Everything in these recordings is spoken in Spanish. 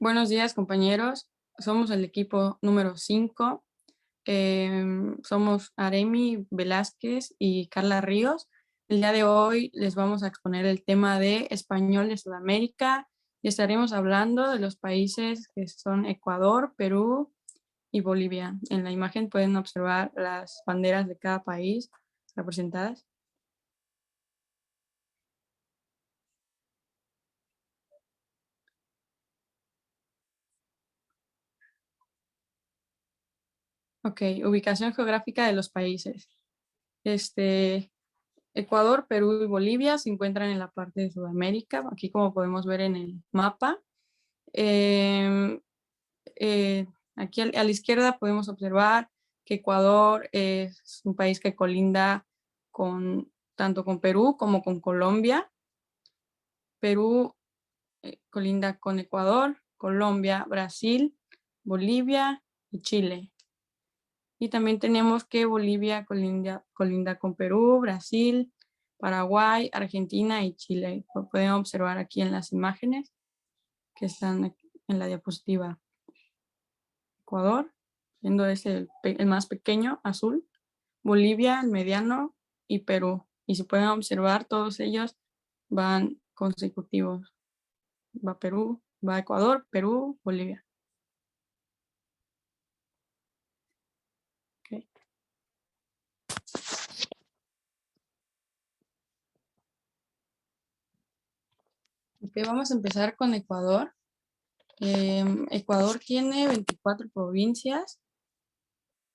Buenos días, compañeros. Somos el equipo número 5. Somos Aremi Velázquez y Carla Ríos. El día de hoy les vamos a exponer el tema de español de Sudamérica y estaremos hablando de los países que son Ecuador, Perú y Bolivia. En la imagen pueden observar las banderas de cada país representadas. Ok, ubicación geográfica de los países. Ecuador, Perú y Bolivia se encuentran en la parte de Sudamérica, aquí como podemos ver en el mapa. Em, eh, Aquí a la izquierda podemos observar que Ecuador es un país que colinda tanto con Perú como con Colombia. Perú colinda con Ecuador, Colombia, Brasil, Bolivia y Chile. Y también tenemos que Bolivia colinda con Perú, Brasil, Paraguay, Argentina y Chile. Lo pueden observar aquí en las imágenes que están en la diapositiva. Ecuador, siendo ese el más pequeño, azul, Bolivia, el mediano y Perú. Y si pueden observar, todos ellos van consecutivos. Va Perú, va Ecuador, Perú, Bolivia. Okay. Vamos a empezar con Ecuador. Ecuador tiene 24 provincias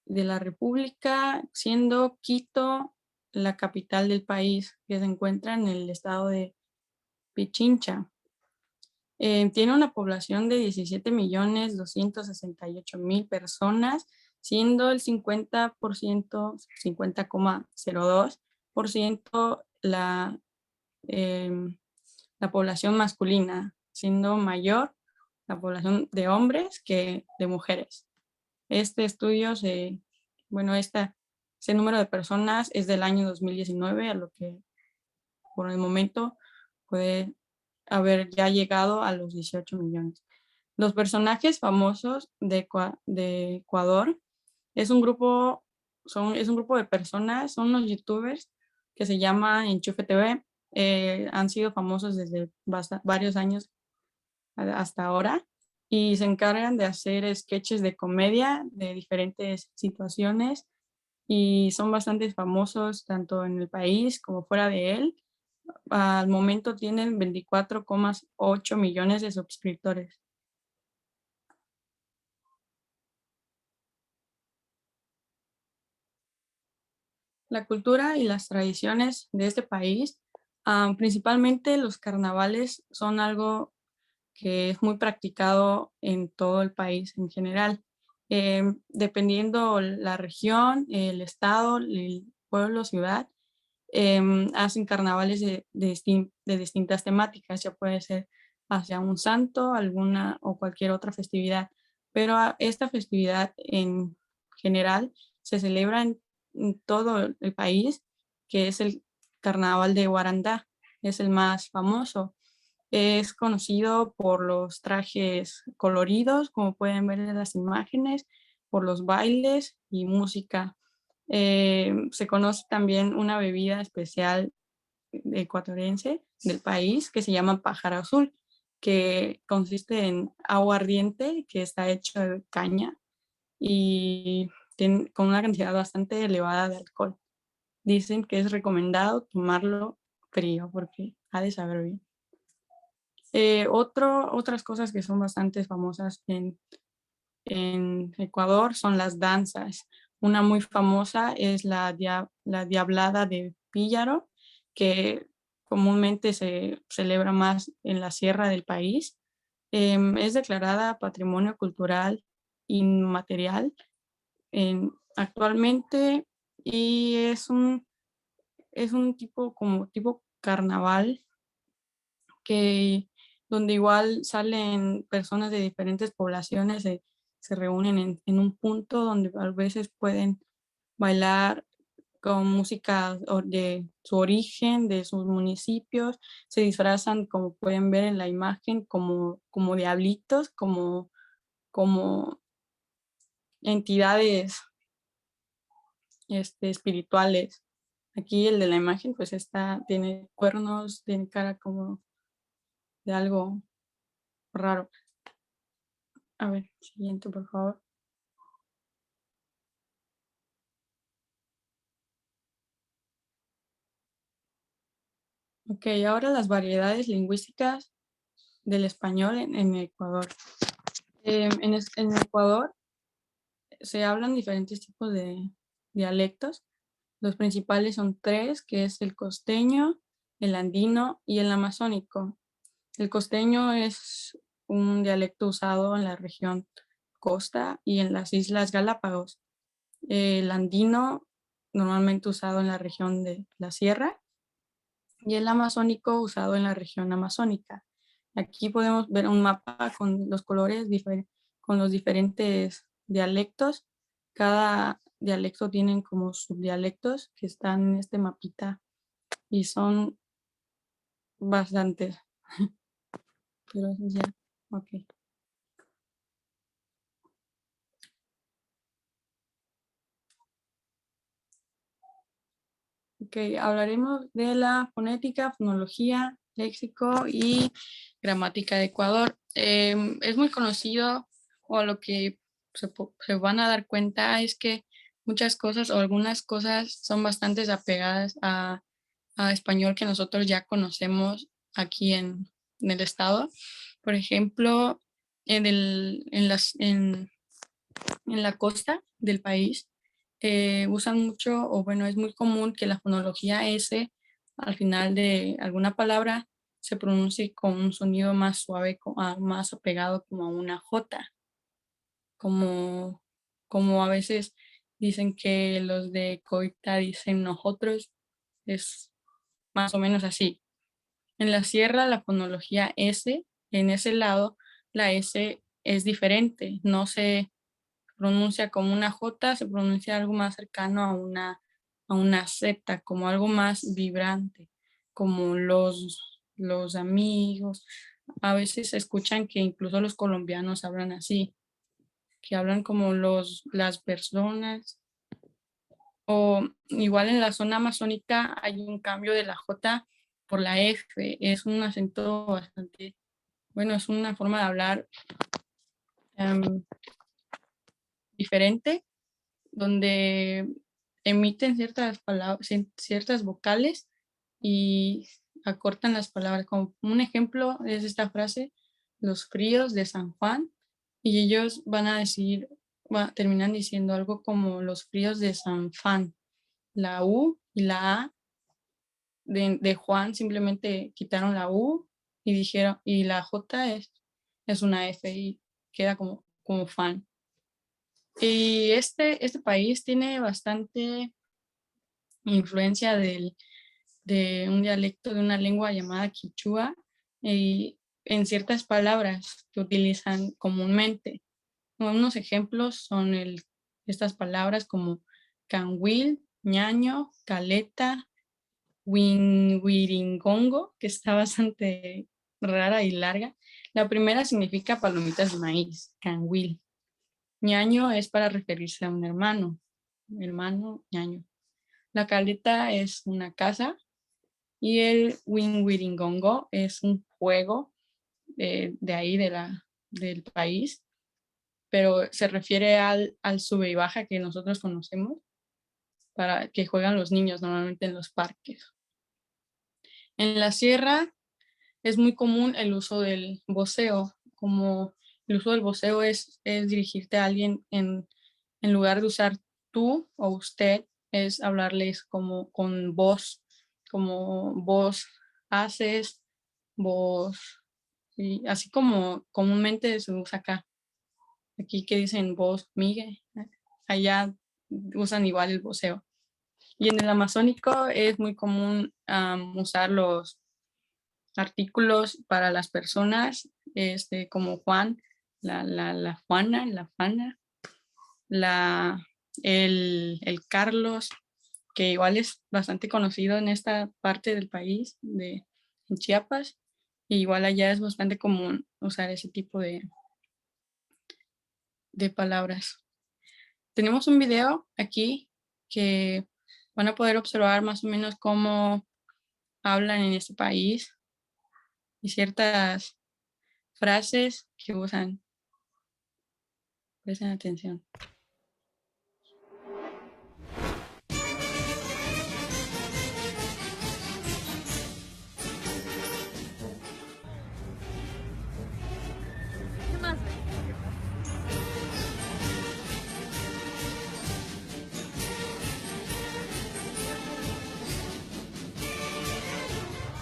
de la República, siendo Quito la capital del país, que se encuentra en el estado de Pichincha. Tiene una población de 17.268.000 personas, siendo el 50%, 50,02% la población masculina, siendo mayor la población de hombres que de mujeres. Este estudio, ese número de personas es del año 2019, a lo que por el momento puede haber ya llegado a los 18 millones. Los personajes famosos de Ecuador es un grupo, es un grupo de personas, son los youtubers que se llama Enchufe TV. Han sido famosos desde varios años hasta ahora y se encargan de hacer sketches de comedia de diferentes situaciones y son bastante famosos tanto en el país como fuera de él. Al momento tienen 24,8 millones de suscriptores. La cultura y las tradiciones de este país, principalmente los carnavales, son algo que es muy practicado en todo el país en general. Dependiendo la región, el estado, el pueblo, ciudad, hacen carnavales de distintas temáticas, ya puede ser hacia un santo, alguna o cualquier otra festividad, pero esta festividad en general se celebra en todo el país, que es el carnaval de Guarandá, es el más famoso. Es conocido por los trajes coloridos, como pueden ver en las imágenes, por los bailes y música. Se conoce también una bebida especial ecuatoriense del país que se llama pájaro azul, que consiste en agua ardiente que está hecho de caña y con una cantidad bastante elevada de alcohol. Dicen que es recomendado tomarlo frío porque ha de saber bien. Otras cosas que son bastante famosas en Ecuador son las danzas. Una muy famosa es la Diablada de Píllaro, que comúnmente se celebra más en la sierra del país. Es declarada Patrimonio Cultural Inmaterial actualmente y es un tipo carnaval que donde igual salen personas de diferentes poblaciones, se reúnen en un punto donde a veces pueden bailar con música de su origen, de sus municipios, se disfrazan, como pueden ver en la imagen, como diablitos, como entidades espirituales. Aquí el de la imagen pues tiene cuernos, tiene cara como de algo raro. A ver, siguiente, por favor. Ok, ahora las variedades lingüísticas del español en Ecuador. En Ecuador se hablan diferentes tipos de dialectos. Los principales son tres, que es el costeño, el andino y el amazónico. El costeño es un dialecto usado en la región costa y en las Islas Galápagos. El andino, normalmente usado en la región de la sierra, y el amazónico usado en la región amazónica. Aquí podemos ver un mapa con los colores, con los diferentes dialectos. Cada dialecto tienen como subdialectos que están en este mapita y son bastantes, pero eso ya, ok. Ok, hablaremos de la fonética, fonología, léxico y gramática de Ecuador. Es muy conocido, o lo que se van a dar cuenta es que muchas cosas o algunas cosas son bastante apegadas a español que nosotros ya conocemos aquí en el estado. Por ejemplo, en la costa del país usan mucho, o bueno, es muy común que la fonología S al final de alguna palabra se pronuncie con un sonido más suave, más apegado como a una J, como, como a veces dicen que los de Coita dicen nosotros, es más o menos así. En la sierra, la fonología S, en ese lado, la S es diferente, no se pronuncia como una J, se pronuncia algo más cercano a una Z, como algo más vibrante, como los amigos. A veces se escuchan que incluso los colombianos hablan así, que hablan como las personas. O igual en la zona amazónica hay un cambio de la J por la F, es un acento bastante, bueno, es una forma de hablar em, diferente donde emiten ciertas palabras, ciertas vocales y acortan las palabras. Como un ejemplo es esta frase, los fríos de San Juan, y ellos van a decir, terminan diciendo algo como los fríos de San Fan. La U y la A de Juan simplemente quitaron la U y dijeron, y la J es una F y queda como fan. Y este país tiene bastante influencia de un dialecto de una lengua llamada quichua y en ciertas palabras que utilizan comúnmente. Unos ejemplos son estas palabras como canguil, ñaño, caleta, winwiringongo, que está bastante rara y larga. La primera significa palomitas de maíz, canguil. Ñaño es para referirse a un hermano ñaño. La caleta es una casa y el Winwiringongo es un juego de ahí del país, pero se refiere al sube y baja que nosotros conocemos para que juegan los niños normalmente en los parques. En la sierra es muy común el uso del voceo, como el uso del voceo es dirigirte a alguien en lugar de usar tú o usted, es hablarles como con voz, como vos haces, vos, y así como comúnmente se usa acá. Aquí que dicen vos, Miguel, allá usan igual el voceo. Y en el amazónico es muy común usar los artículos para las personas, como Juan, la Juana, la Fana, la, el Carlos, que igual es bastante conocido en esta parte del país, en Chiapas, y igual allá es bastante común usar ese tipo de palabras. Tenemos un video aquí que van a poder observar más o menos cómo hablan en este país y ciertas frases que usan. Presten atención. ¿Qué más?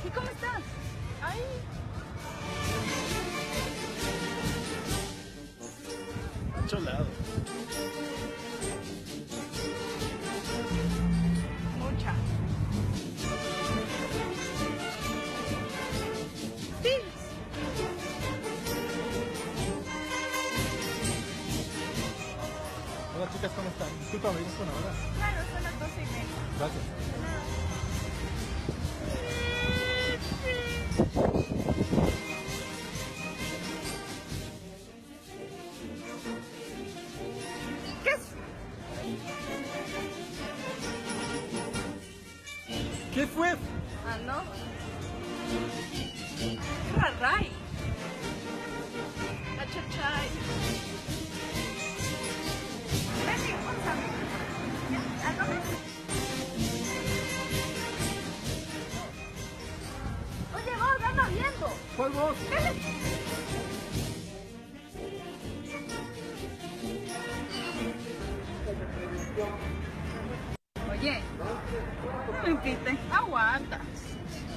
¿Y cómo estás? Ay. Cholado. Mucha. Sí. Hola chicas, ¿cómo están? Disculpa, ¿me dices una hora? Claro, son las 12:30. Gracias. ¿Qué es? ¿Qué fue? Ah, no. Raray. Achachay. Vení, vamos a ver. ¿A dónde? Oye, vos, anda viendo. ¿Cuál vos? Oye, no me impites. Aguanta.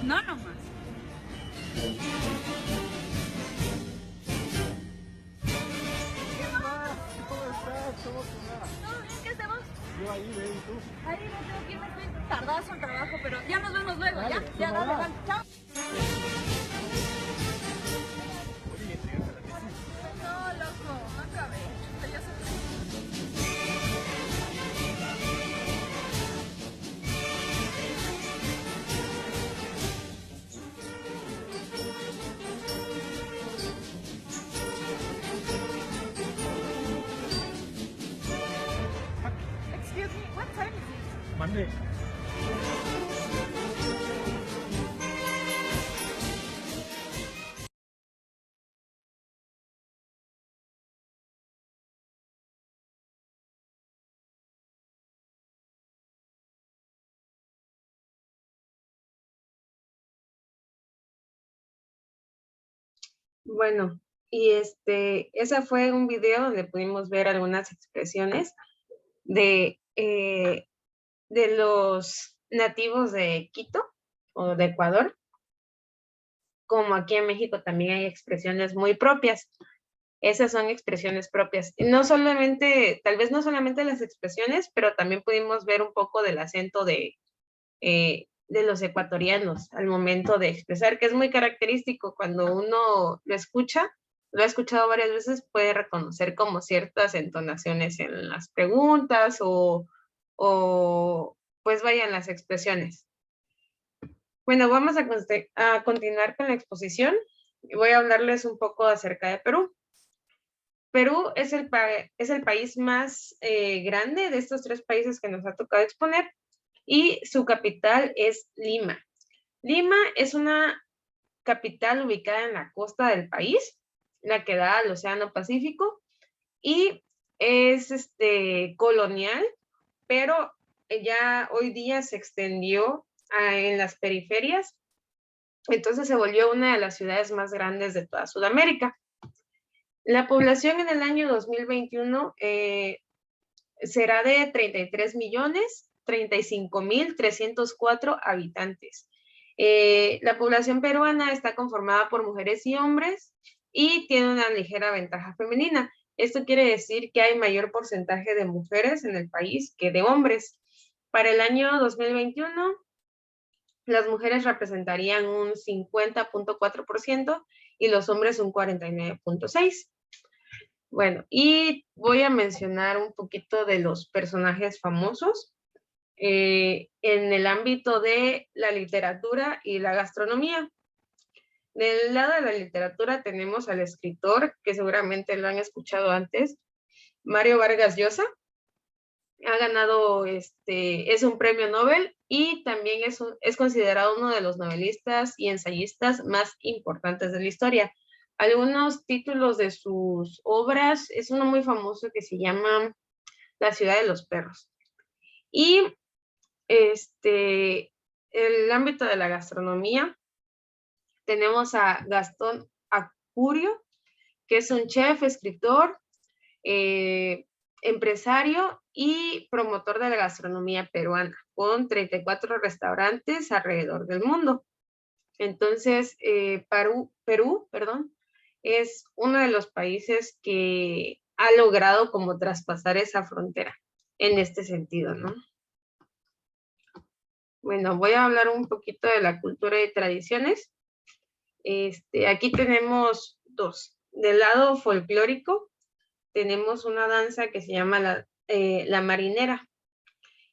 No nomás. ¿Cómo estás? ¿Cómo estás? ¿Todo bien? ¿Qué hacemos? Yo ahí, ve, ¿y tú? Ahí no tengo que irme, estoy tardazo en trabajo, pero ya nos vemos luego, Dale, ¿ya? tú Ya, dale, nomás. dale, chao. Oye, ¿y entregaste la tesis? No, loco, no acabé. Chuta, ya se fue. Excuse me, what time is it? Mande. Bueno, y ese fue un video donde pudimos ver algunas expresiones de, de los nativos de Quito o de Ecuador, como aquí en México también hay expresiones muy propias. Esas son expresiones propias. Y no solamente, tal vez no solamente las expresiones, pero también pudimos ver un poco del acento de los ecuatorianos al momento de expresar, que es muy característico cuando uno lo escucha, lo ha escuchado varias veces, puede reconocer como ciertas entonaciones en las preguntas o pues vayan las expresiones. Bueno, vamos a continuar con la exposición y voy a hablarles un poco acerca de Perú. Perú es el país más grande de estos tres países que nos ha tocado exponer y su capital es Lima. Lima es una capital ubicada en la costa del país, la que da al Océano Pacífico, y es colonial, pero ya hoy día se extendió en las periferias, entonces se volvió una de las ciudades más grandes de toda Sudamérica. La población en el año 2021 será de 33.035.304 habitantes. La población peruana está conformada por mujeres y hombres y tiene una ligera ventaja femenina. Esto quiere decir que hay mayor porcentaje de mujeres en el país que de hombres. Para el año 2021, las mujeres representarían un 50.4% y los hombres un 49.6%. Bueno, y voy a mencionar un poquito de los personajes famosos. en el ámbito de la literatura y la gastronomía. Del lado de la literatura tenemos al escritor, que seguramente lo han escuchado antes, Mario Vargas Llosa. Ha ganado, es un premio Nobel y también es considerado uno de los novelistas y ensayistas más importantes de la historia. Algunos títulos de sus obras, es uno muy famoso que se llama La ciudad de los perros. Y el ámbito de la gastronomía, tenemos a Gastón Acurio, que es un chef, escritor, empresario y promotor de la gastronomía peruana, con 34 restaurantes alrededor del mundo. Entonces, Perú, es uno de los países que ha logrado como traspasar esa frontera en este sentido, ¿no? Bueno, voy a hablar un poquito de la cultura y tradiciones. Aquí tenemos dos. Del lado folclórico, tenemos una danza que se llama la marinera.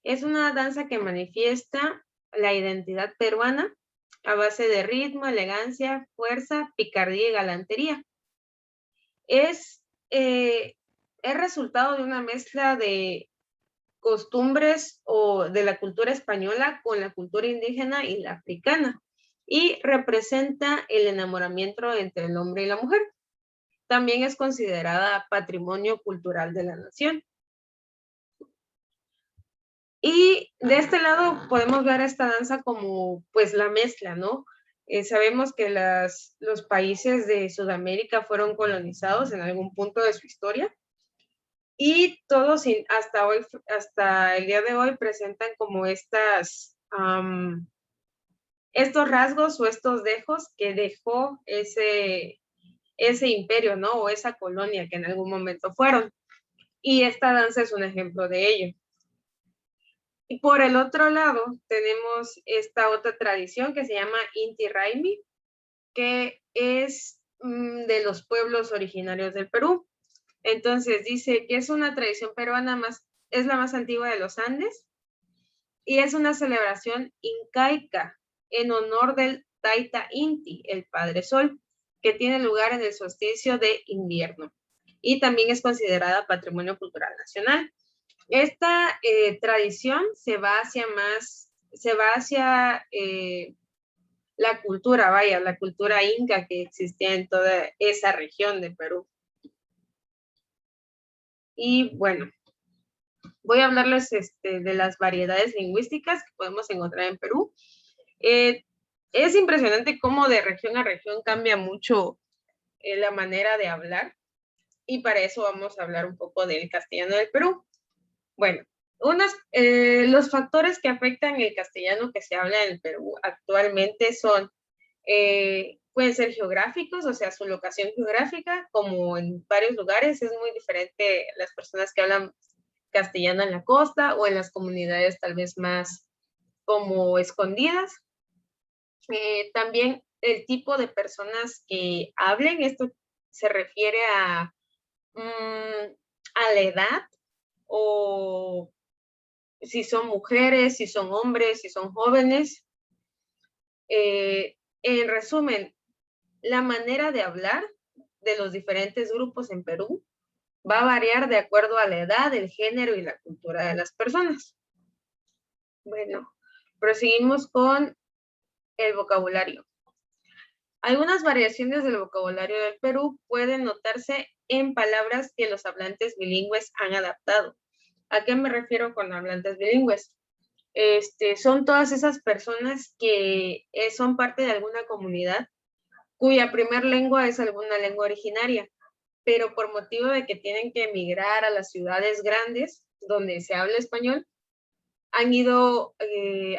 Es una danza que manifiesta la identidad peruana a base de ritmo, elegancia, fuerza, picardía y galantería. Es resultado de una mezcla de costumbres o de la cultura española con la cultura indígena y la africana, y representa el enamoramiento entre el hombre y la mujer. También es considerada patrimonio cultural de la nación. Y de este lado podemos ver esta danza como pues la mezcla, ¿no? Sabemos que los países de Sudamérica fueron colonizados en algún punto de su historia, y todos hasta el día de hoy presentan como estos rasgos o estos dejos que dejó ese imperio, ¿no? O esa colonia que en algún momento fueron. Y esta danza es un ejemplo de ello. Y por el otro lado tenemos esta otra tradición que se llama Inti Raymi, que es de los pueblos originarios del Perú. Entonces dice que es una tradición peruana es la más antigua de los Andes, y es una celebración incaica en honor del Taita Inti, el Padre Sol, que tiene lugar en el solsticio de invierno, y también es considerada Patrimonio Cultural Nacional. Esta tradición se va hacia la cultura, la cultura inca que existía en toda esa región de Perú. Y bueno, voy a hablarles de las variedades lingüísticas que podemos encontrar en Perú. Es impresionante cómo de región a región cambia mucho la manera de hablar, y para eso vamos a hablar un poco del castellano del Perú. Bueno, los factores que afectan el castellano que se habla en el Perú actualmente son, pueden ser geográficos, o sea, su locación geográfica, como en varios lugares es muy diferente las personas que hablan castellano en la costa o en las comunidades tal vez más como escondidas. También el tipo de personas que hablen, esto se refiere a la edad, o si son mujeres, si son hombres, si son jóvenes. En resumen, la manera de hablar de los diferentes grupos en Perú va a variar de acuerdo a la edad, el género y la cultura de las personas. Bueno, proseguimos con el vocabulario. Algunas variaciones del vocabulario del Perú pueden notarse en palabras que los hablantes bilingües han adaptado. ¿A qué me refiero con hablantes bilingües? Son todas esas personas que son parte de alguna comunidad cuya primer lengua es alguna lengua originaria, pero por motivo de que tienen que emigrar a las ciudades grandes donde se habla español, han ido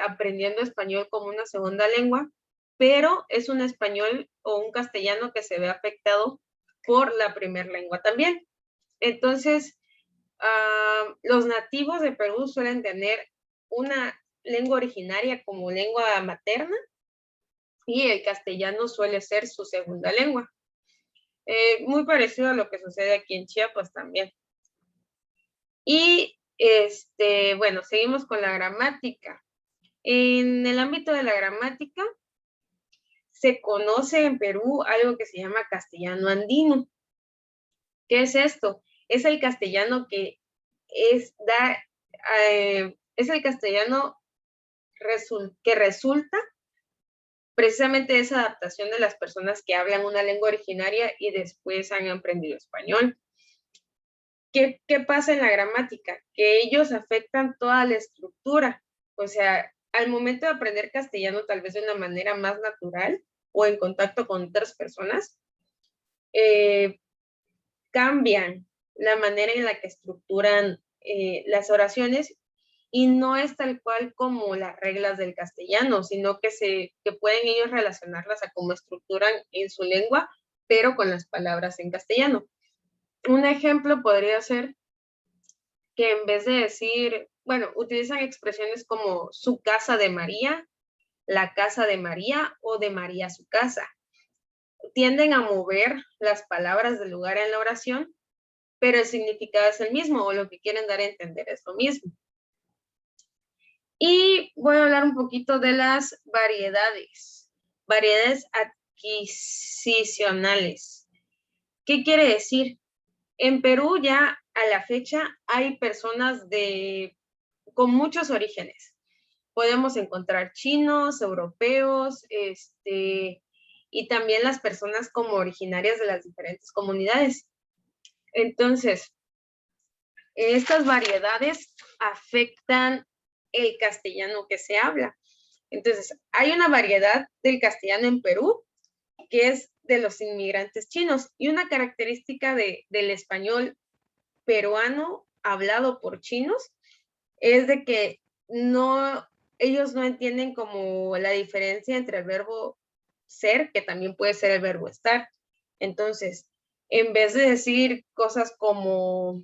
aprendiendo español como una segunda lengua, pero es un español o un castellano que se ve afectado por la primer lengua también. Entonces, los nativos de Perú suelen tener una lengua originaria como lengua materna, y el castellano suele ser su segunda lengua. Muy parecido a lo que sucede aquí en Chiapas también. Y Bueno, seguimos con la gramática. En el ámbito de la gramática, se conoce en Perú algo que se llama castellano andino. ¿Qué es esto? Es el castellano que es el castellano que resulta precisamente de esa adaptación de las personas que hablan una lengua originaria y después han aprendido español. ¿Qué pasa en la gramática? Que ellos afectan toda la estructura. O sea, al momento de aprender castellano, tal vez de una manera más natural o en contacto con otras personas, cambian la manera en la que estructuran las oraciones y no es tal cual como las reglas del castellano, sino que pueden ellos relacionarlas a cómo estructuran en su lengua, pero con las palabras en castellano. Un ejemplo podría ser que en vez de decir, bueno, utilizan expresiones como su casa de María, la casa de María o de María su casa. Tienden a mover las palabras del lugar en la oración, pero el significado es el mismo o lo que quieren dar a entender es lo mismo. Y voy a hablar un poquito de las variedades adquisicionales. ¿Qué quiere decir? En Perú ya a la fecha hay personas con muchos orígenes. Podemos encontrar chinos, europeos, y también las personas como originarias de las diferentes comunidades. Entonces, estas variedades afectan el castellano que se habla. Entonces, hay una variedad del castellano en Perú que es de los inmigrantes chinos y una característica del español peruano hablado por chinos es de que ellos no entienden como la diferencia entre el verbo ser, que también puede ser el verbo estar. Entonces, en vez de decir cosas como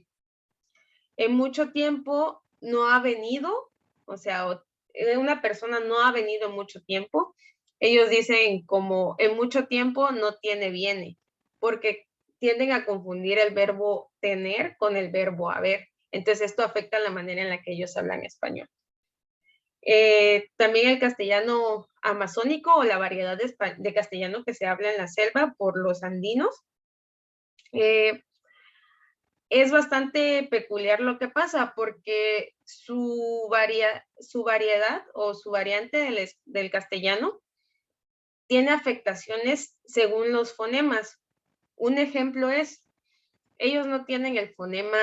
en mucho tiempo no ha venido, o sea, una persona no ha venido mucho tiempo, ellos dicen como en mucho tiempo no viene, porque tienden a confundir el verbo tener con el verbo haber. Entonces esto afecta la manera en la que ellos hablan español. También el castellano amazónico o la variedad de castellano que se habla en la selva por los andinos, es bastante peculiar lo que pasa porque su variedad o su variante del castellano tiene afectaciones según los fonemas. Un ejemplo es, ellos no tienen el fonema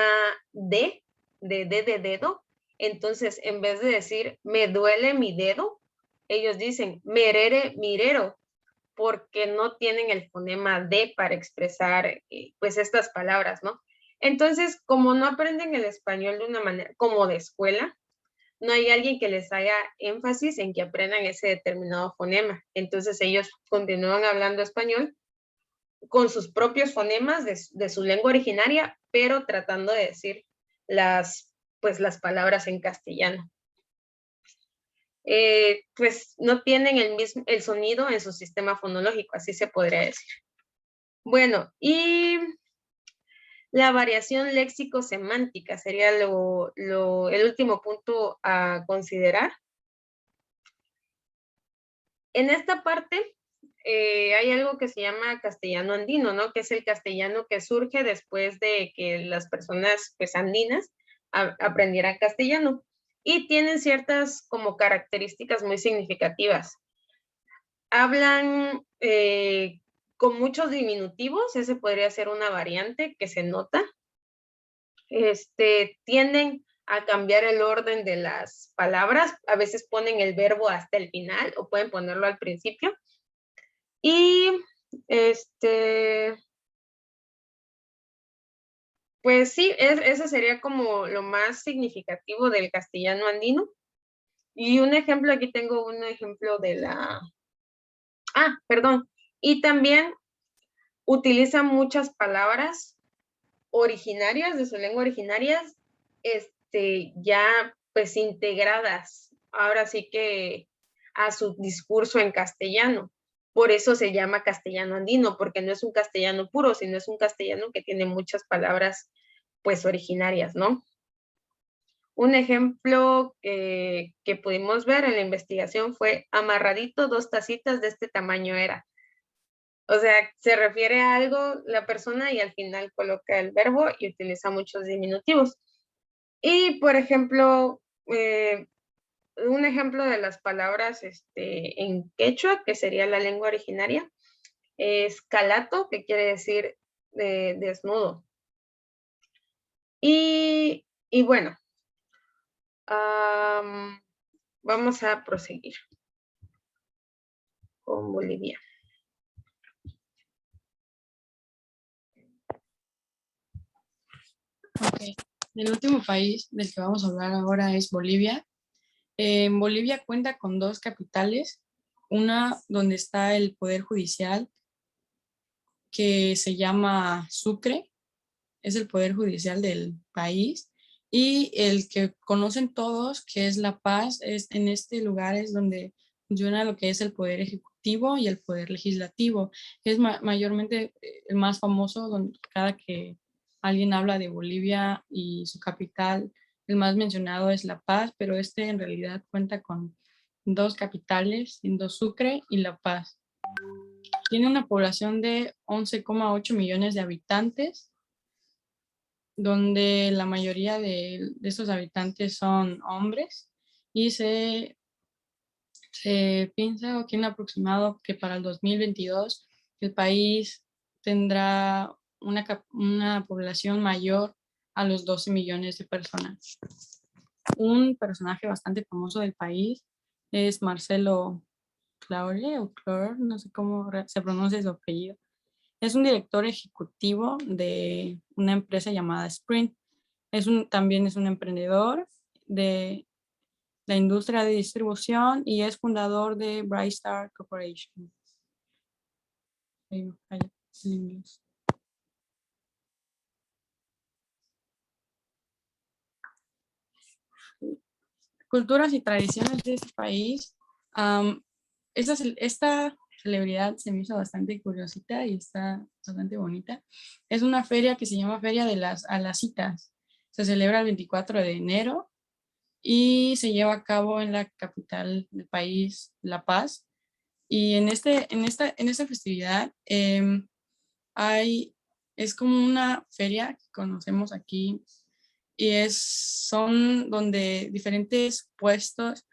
D, de dedo, entonces en vez de decir me duele mi dedo, ellos dicen merere mirero, porque no tienen el fonema D para expresar pues estas palabras, ¿no? Entonces, como no aprenden el español de una manera como de escuela, no hay alguien que les haga énfasis en que aprendan ese determinado fonema. Entonces ellos continúan hablando español con sus propios fonemas de su lengua originaria, pero tratando de decir las palabras en castellano. Pues no tienen el sonido en su sistema fonológico, así se podría decir. Bueno, y la variación léxico-semántica sería el último punto a considerar. En esta parte hay algo que se llama castellano andino, ¿no? Que es el castellano que surge después de que las personas pues andinas aprendieran castellano. Y tienen ciertas como características muy significativas. Hablan con muchos diminutivos, ese podría ser una variante que se nota. Tienden a cambiar el orden de las palabras, a veces ponen el verbo hasta el final o pueden ponerlo al principio. Y pues sí, ese sería como lo más significativo del castellano andino. Y un ejemplo, aquí tengo un ejemplo perdón. Y también utilizan muchas palabras originarias de su lengua originarias, ya pues integradas, ahora sí que a su discurso en castellano. Por eso se llama castellano andino, porque no es un castellano puro, sino es un castellano que tiene muchas palabras pues originarias, ¿no? Un ejemplo que pudimos ver en la investigación fue amarradito, 2 tacitas de este tamaño era. O sea, se refiere a algo la persona y al final coloca el verbo y utiliza muchos diminutivos. Y, por ejemplo, un ejemplo de las palabras en quechua, que sería la lengua originaria, es calato, que quiere decir desnudo. Y bueno, vamos a proseguir con Bolivia. Ok. El último país del que vamos a hablar ahora es Bolivia. Bolivia cuenta con 2 capitales, una donde está el Poder Judicial, que se llama Sucre, es el Poder Judicial del país, y el que conocen todos, que es La Paz, en este lugar es donde funciona lo que es el Poder Ejecutivo y el Poder Legislativo. Es mayormente el más famoso, cada que alguien habla de Bolivia y su capital, el más mencionado es La Paz, pero este en realidad cuenta con 2 capitales, siendo Sucre y La Paz. Tiene una población de 11,8 millones de habitantes, donde la mayoría de esos habitantes son hombres, y se piensa que en aproximado que para el 2022 el país tendrá una población mayor a los 12 millones de personas. Un personaje bastante famoso del país es Marcelo Claure, o Clore, no sé cómo se pronuncia su apellido. Es un director ejecutivo de una empresa llamada Sprint. También es un emprendedor de la industria de distribución y es fundador de Brightstar Corporation. Culturas y tradiciones de este país. Esta celebridad se me hizo bastante curiosita y está bastante bonita. Es una feria que se llama Feria de las Alacitas. Se celebra el 24 de enero y se lleva a cabo en la capital del país, La Paz. Y en esta festividad es como una feria que conocemos aquí, y son donde diferentes puestos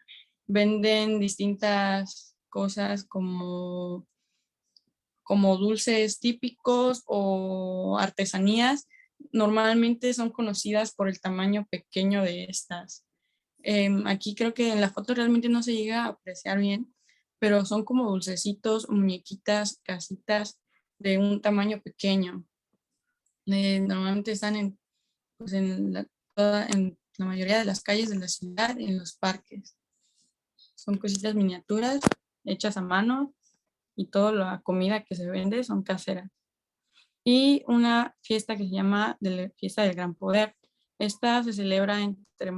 venden distintas cosas como dulces típicos o artesanías. Normalmente son conocidas por el tamaño pequeño de estas. Aquí creo que en la foto realmente no se llega a apreciar bien, pero son como dulcecitos, muñequitas, casitas de un tamaño pequeño. Normalmente están pues en la mayoría de las calles de la ciudad, en los parques. Son cositas miniaturas hechas a mano y toda la comida que se vende son caseras. Y una fiesta que se llama la Fiesta del Gran Poder. Esta se celebra entre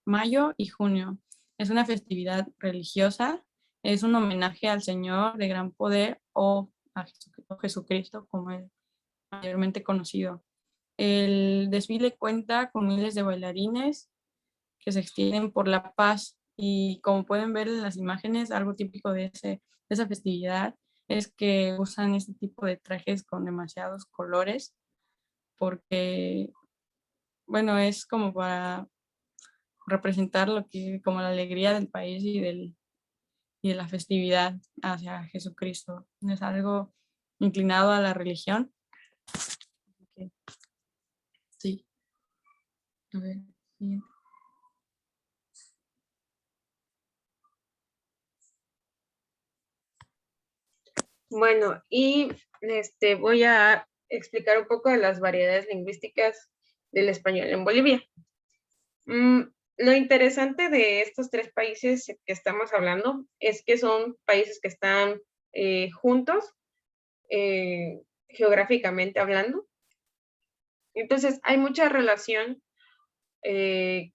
mayo y junio. Es una festividad religiosa, es un homenaje al Señor de Gran Poder, o a Jesucristo, como es mayormente conocido. El desfile cuenta con miles de bailarines que se extienden por La Paz, y como pueden ver en las imágenes, algo típico de esa festividad es que usan este tipo de trajes con demasiados colores, porque, bueno, es como para representar como la alegría del país y de la festividad hacia Jesucristo. Es algo inclinado a la religión. Sí. A ver, siguiente. Bueno, y voy a explicar un poco de las variedades lingüísticas del español en Bolivia. Lo interesante de estos 3 países que estamos hablando es que son países que están juntos, geográficamente hablando. Entonces, hay mucha relación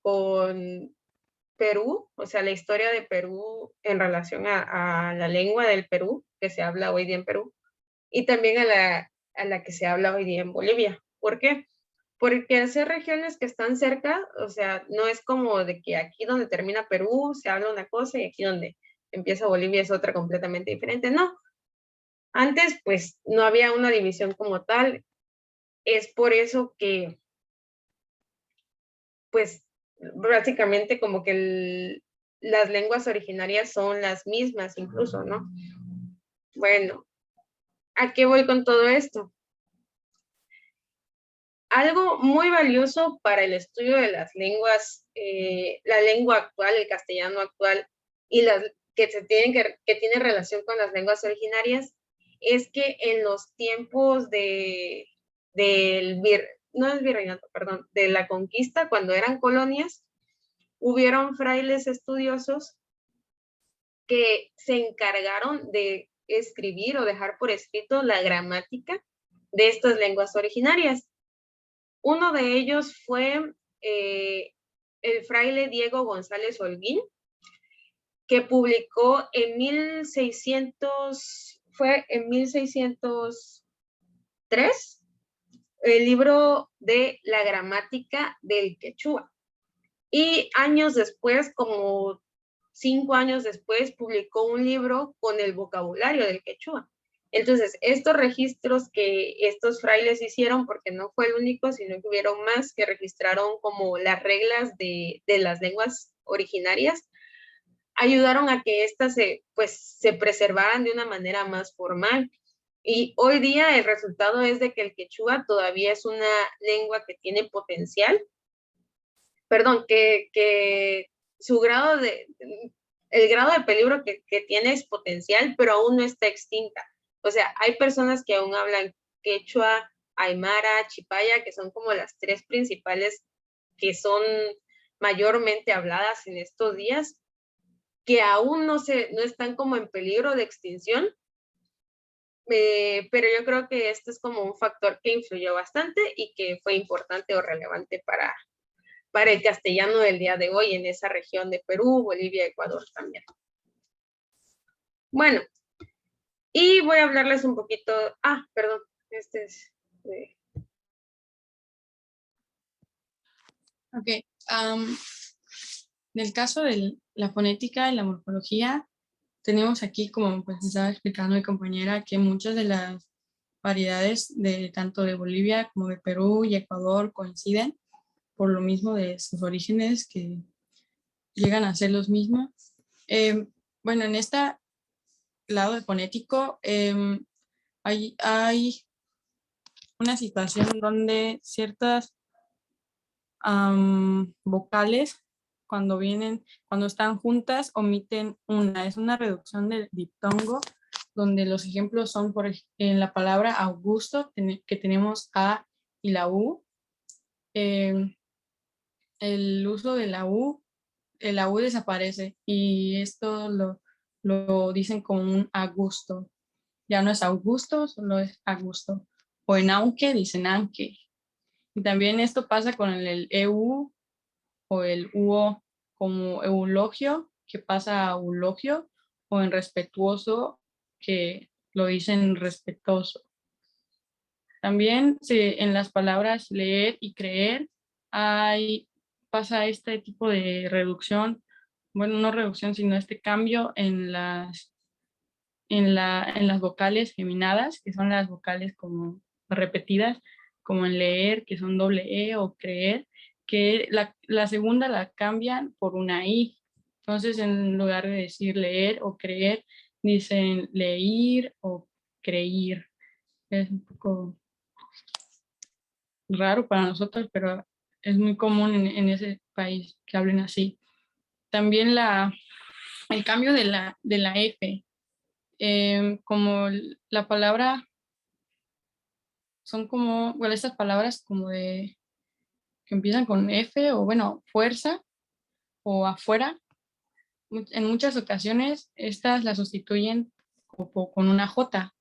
con Perú, o sea, la historia de Perú en relación a la lengua del Perú, que se habla hoy día en Perú, y también a la que se habla hoy día en Bolivia. ¿Por qué? porque al ser regiones que están cerca, o sea, no es como de que aquí donde termina Perú se habla una cosa y aquí donde empieza Bolivia es otra completamente diferente. No, antes pues no había una división como tal. Es por eso que pues básicamente como que las lenguas originarias son las mismas incluso, ¿no? Bueno, ¿a qué voy con todo esto? Algo muy valioso para el estudio de las lenguas, la lengua actual, el castellano actual, y las que tienen relación con las lenguas originarias, es que en los tiempos no del virreinato, perdón, de la conquista, cuando eran colonias, hubieron frailes estudiosos que se encargaron de escribir o dejar por escrito la gramática de estas lenguas originarias. Uno de ellos fue el fraile Diego González Holguín, que publicó en 1603, el libro de la gramática del quechua. Y años después, como 5 años después, publicó un libro con el vocabulario del quechua. Entonces, estos registros que estos frailes hicieron, porque no fue el único, sino que hubieron más que registraron como las reglas de las lenguas originarias, ayudaron a que éstas se preservaran de una manera más formal. Y hoy día el resultado es de que el quechua todavía es una lengua que tiene potencial, perdón, que su grado el grado de peligro que tiene es potencial, pero aún no está extinta. O sea, hay personas que aún hablan quechua, aymara, chipaya, que son como las tres principales que son mayormente habladas en estos días, que aún no están como en peligro de extinción, pero yo creo que este es como un factor que influyó bastante y que fue importante o relevante para el castellano del día de hoy en esa región de Perú, Bolivia, Ecuador también. Bueno, y voy a hablarles un poquito, perdón, este es... Ok, en el caso de la fonética y la morfología, tenemos aquí, como pues estaba explicando mi compañera, que muchas de las variedades de tanto de Bolivia como de Perú y Ecuador coinciden por lo mismo de sus orígenes que llegan a ser los mismos. Bueno, en este lado de fonético hay una situación donde ciertas vocales cuando están juntas, omiten una. Es una reducción del diptongo, donde los ejemplos son en la palabra Augusto, que tenemos A y la U. El uso de la U desaparece y esto lo dicen como un Augusto. Ya no es Augusto, solo es Augusto. O en aunque, dicen aunque. Y también esto pasa con el EU o el UO, como eulogio, que pasa a eulogio, o en respetuoso, que lo dicen respetuoso. También en las palabras leer y creer pasa este tipo de reducción, bueno, no reducción, sino este cambio en las vocales geminadas, que son las vocales como repetidas, como en leer, que son doble E, o creer, que la segunda la cambian por una I. Entonces, en lugar de decir leer o creer, dicen leer o creer. Es un poco raro para nosotros, pero es muy común en ese país que hablen así. También el cambio de la F, como la palabra, son como, bueno, estas palabras como que empiezan con F, o bueno, fuerza o afuera. En muchas ocasiones estas las sustituyen con una J,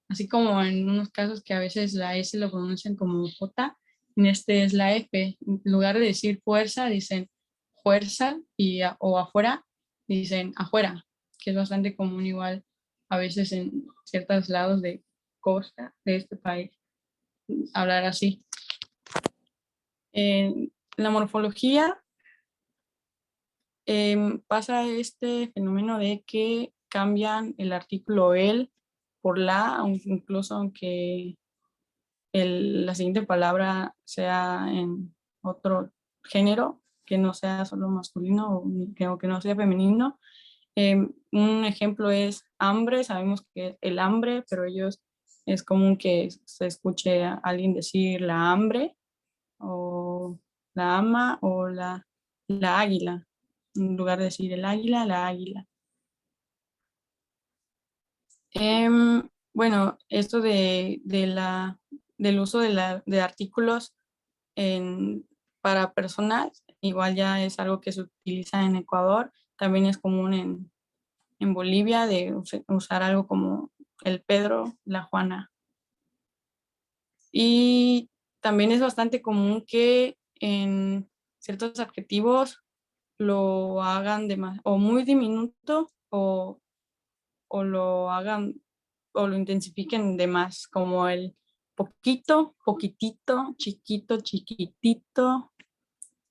así como en unos casos que a veces la S lo pronuncian como J, en este es la F. En lugar de decir fuerza, dicen fuerza, o afuera, dicen afuera, que es bastante común igual a veces en ciertos lados de costa de este país hablar así. En la morfología pasa este fenómeno de que cambian el artículo el por la, incluso aunque la siguiente palabra sea en otro género, que no sea solo masculino o que no sea femenino. Un ejemplo es hambre, sabemos que es el hambre, pero ellos es común que se escuche a alguien decir la hambre o la ama o la águila, en lugar de decir el águila, la águila. Bueno, esto del uso de artículos para personas, igual ya es algo que se utiliza en Ecuador, también es común en Bolivia de usar algo como el Pedro, la Juana. Y también es bastante común que en ciertos adjetivos lo hagan o muy diminuto o lo hagan o lo intensifiquen de más, como el poquito, poquitito, chiquito, chiquitito,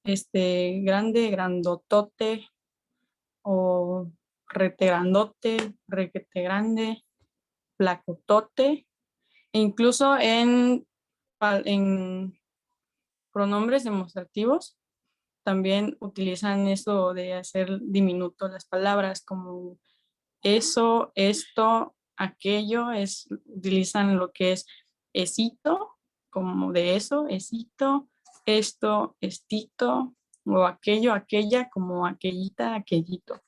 grande, grandotote o rete grandote, requete grande, placotote, e incluso en pronombres demostrativos también utilizan eso de hacer diminuto las palabras como eso, esto, aquello, utilizan lo que es esito, como de eso, esito, esto, estito, o aquello, aquella, como aquellita, aquellito.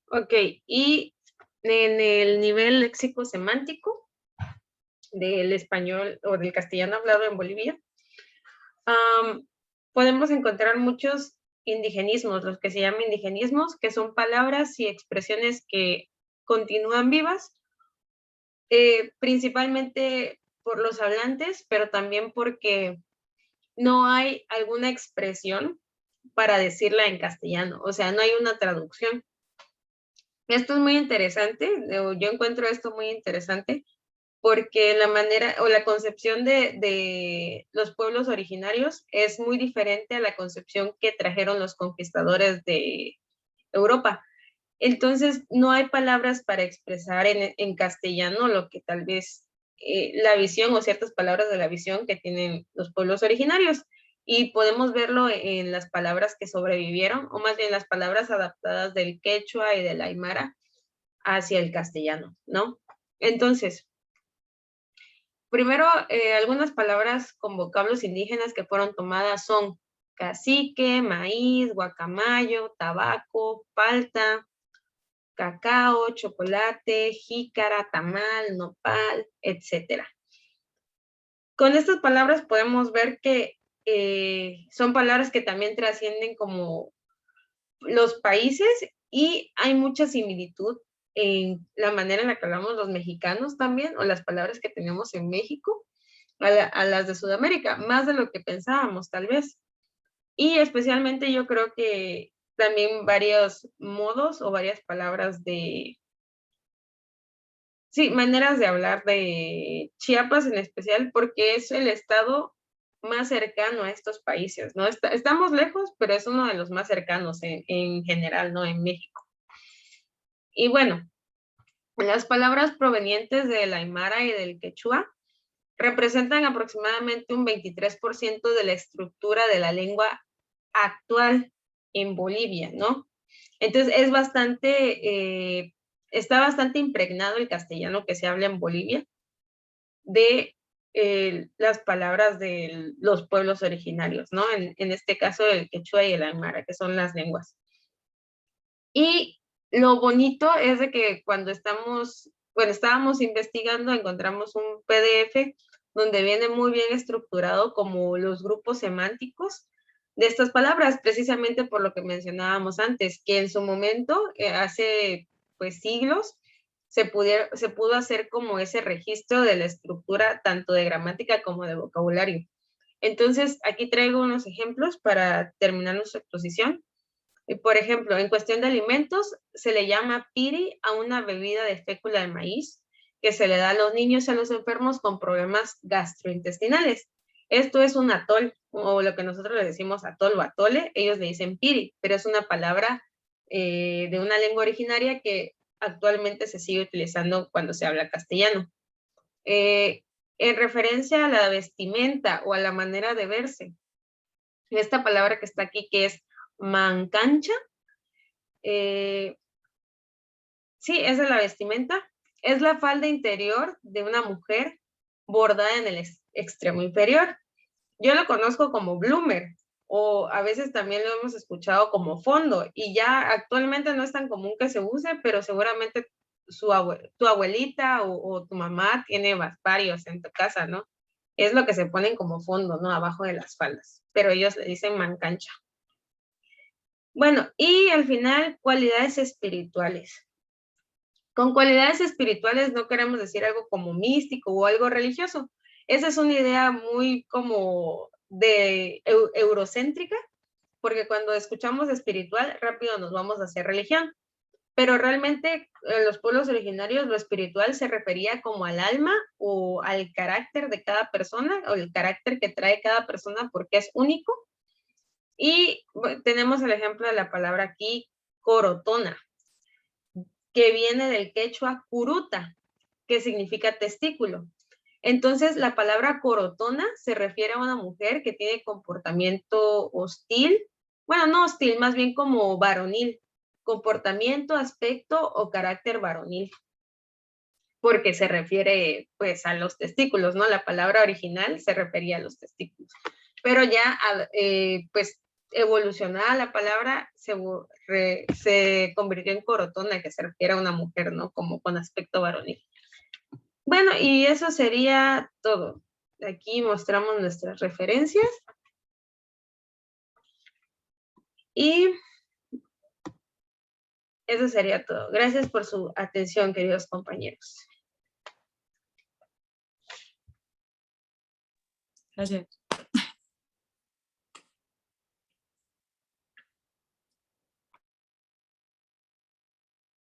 Ok, y en el nivel léxico-semántico del español o del castellano hablado en Bolivia, podemos encontrar muchos indigenismos, los que se llaman indigenismos, que son palabras y expresiones que continúan vivas, principalmente por los hablantes, pero también porque no hay alguna expresión para decirla en castellano, o sea, no hay una traducción. Esto es muy interesante, yo encuentro esto muy interesante, porque la manera o la concepción de los pueblos originarios es muy diferente a la concepción que trajeron los conquistadores de Europa. Entonces, no hay palabras para expresar en castellano lo que tal vez la visión o ciertas palabras de la visión que tienen los pueblos originarios. Y podemos verlo en las palabras que sobrevivieron, o más bien las palabras adaptadas del quechua y del aymara hacia el castellano, ¿no? Entonces, primero, algunas palabras con vocablos indígenas que fueron tomadas son cacique, maíz, guacamayo, tabaco, palta, cacao, chocolate, jícara, tamal, nopal, etc. Con estas palabras podemos ver que son palabras que también trascienden como los países y hay mucha similitud en la manera en la que hablamos los mexicanos también, o las palabras que tenemos en México, a las de Sudamérica, más de lo que pensábamos tal vez. Y especialmente yo creo que también varios modos o varias palabras sí, maneras de hablar de Chiapas en especial, porque es el estado más cercano a estos países, ¿no? Estamos lejos, pero es uno de los más cercanos en general, ¿no? En México. Y bueno, las palabras provenientes del aymara y del quechua representan aproximadamente un 23% de la estructura de la lengua actual en Bolivia, ¿no? Entonces es bastante, está bastante impregnado el castellano que se habla en Bolivia de las palabras de los pueblos originarios, ¿no? En este caso el quechua y el aymara, que son las lenguas. Y lo bonito es de que cuando estábamos investigando, encontramos un PDF donde viene muy bien estructurado como los grupos semánticos de estas palabras, precisamente por lo que mencionábamos antes, que en su momento, hace pues siglos, se pudo hacer como ese registro de la estructura tanto de gramática como de vocabulario. Entonces, aquí traigo unos ejemplos para terminar nuestra exposición. Por ejemplo, en cuestión de alimentos, se le llama piri a una bebida de fécula de maíz que se le da a los niños y a los enfermos con problemas gastrointestinales. Esto es un atol, o lo que nosotros le decimos atol o atole, ellos le dicen piri, pero es una palabra de una lengua originaria que actualmente se sigue utilizando cuando se habla castellano. En referencia a la vestimenta o a la manera de verse, esta palabra que está aquí, que es mancancha, sí, esa es la vestimenta, es la falda interior de una mujer bordada en el extremo inferior. Yo lo conozco como bloomer, o a veces también lo hemos escuchado como fondo, y ya actualmente no es tan común que se use, pero seguramente tu abuelita o tu mamá tiene varios en tu casa, ¿no? Es lo que se ponen como fondo, ¿no? Abajo de las faldas, pero ellos le dicen mancancha. Bueno, y al final, cualidades espirituales. Con cualidades espirituales no queremos decir algo como místico o algo religioso. Esa es una idea muy como de eurocéntrica, porque cuando escuchamos espiritual, rápido nos vamos a hacer religión. Pero realmente en los pueblos originarios lo espiritual se refería como al alma o al carácter de cada persona, o el carácter que trae cada persona porque es único. Y tenemos el ejemplo de la palabra aquí, corotona, que viene del quechua curuta, que significa testículo. Entonces, la palabra corotona se refiere a una mujer que tiene comportamiento hostil, bueno, no hostil, más bien como varonil, comportamiento, aspecto o carácter varonil, porque se refiere pues a los testículos, ¿no? La palabra original se refería a los testículos, pero ya pues evolucionada la palabra se convirtió en corotona, que se refiere a una mujer, ¿no? Como con aspecto varonil. Bueno, y eso sería todo. Aquí mostramos nuestras referencias. Y eso sería todo. Gracias por su atención, queridos compañeros. Gracias.